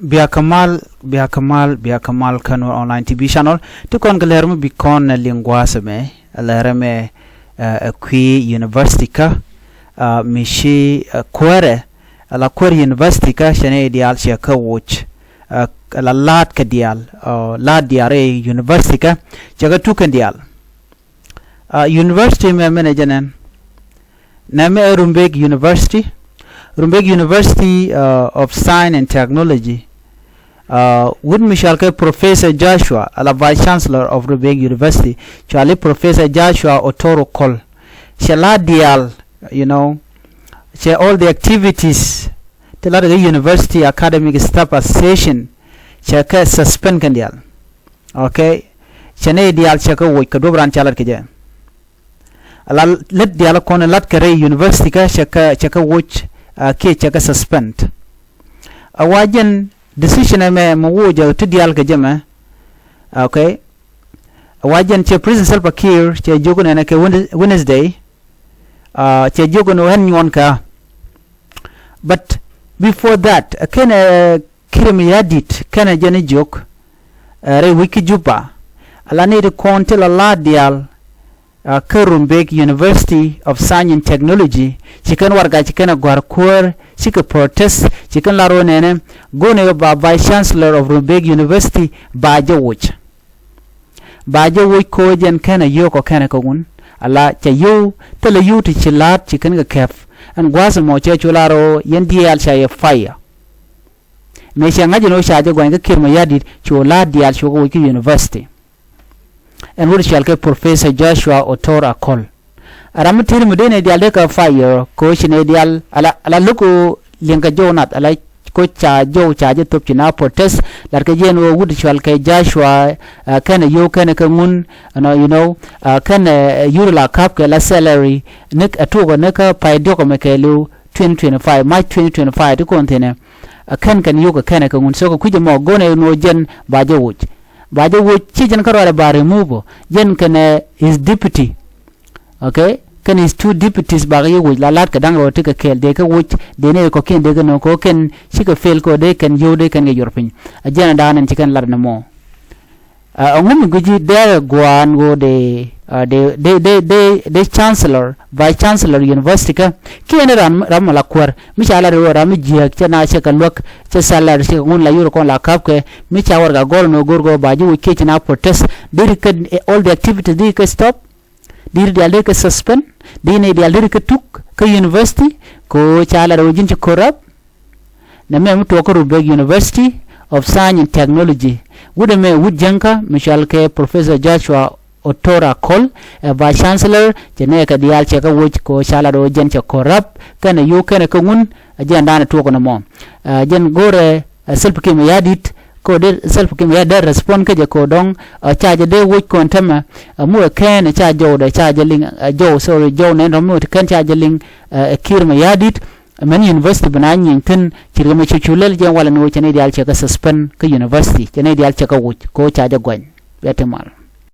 Bia Kamal Kanur online TV channel to kon galermo bikon na lingwasa me alerme qui university ka mishi kwere ala kwere university ka shane ideal sia ka watch la lat ka dial la diare university ka jaga tukan dial university me manajanen na me Rumbek University of Science and Technology. Would Michelle Professor Joshua, a Vice Chancellor of Rumbek University, Charlie Professor Joshua Otoro Call. Shall dial, share all the activities. Tell the university academic staff association. Shall suspend candial. Okay. Shane dial shaka wait kadobran chalat kaja. Let dial con lat kare university ka shaka watch. Ke chaka suspend awajen decision me mawuja to dial ka jama okay awajen che president Salva Kiir che jogo na ke Wednesday che jogo no hen ka but before that kana Kiir mayardit kana jani jok re wiki juba ala ne de kontel la dial Rumbek University of Science and Technology chicken warga chicken gwarkur chicken protest chicken laro nene gone ba Vice Chancellor of Rumbek University bajo wuch ko jen kana yoko kana kogun ala cha yu tele yu ti chilat chicken ga kef an gwasa mo che chularo yendi al cha fire me shanga jino shaje gwan ga Kiir mayardit chula dial shogo wiki university and what shall ke Professor Joshua Otora Call aram tir mudene dial ka fire ko shine dial ala luko linga jonat ala ko cha je top china protest lar ke jeno wood shall ke Joshua kana yo kana kamun kana yurla kap ke la salary nik atugo naka pay doko mekelu 2025 March 2025 to container kan yo kana kamun so ko kuje mo gone no jen baje wuch chijan karwale ba remove jen kana his deputy okay kan his two deputies ba yugo la lat ka dangro tika kel de ka wuch de ne ko ken de no ko ken shika fail ko de kan yode kan ga yorpin ajana danan chikan lar na mo ngum guji de gwan go de chancellor vice chancellor university ka kene ram la kwar mi chala ro ram ji chana che kan lok che salar che ngun la yuro kon la kap ke mi chawar ga gol no gorgo baji wi ke chana protest dir ka all the activities dir ka stop dir dia ka suspend dine dia dir ka tuk ka university ko chala ro jin che korab na me to ko Rumbek University of Science and Technology wude me wudjanka michal ke Professor Joshua Otora Call Vice Chancellor jene ka dial che ka wuch ko chala ro jen che korab kana yu kana ko ngun ajen dana to ko na mo jen gore Salva Kiir mayardit ko de Salva Kiir mayardit respond ka je ko dong charge de wuch ko ntama mu ken charge de charge ling jo ne no mu kan charge ling Kiir mayardit man university bananyin tin kirma chuchulel jen wala no chene dial che ka suspend ka university chene dial che ka wuch ko charge gwan betemal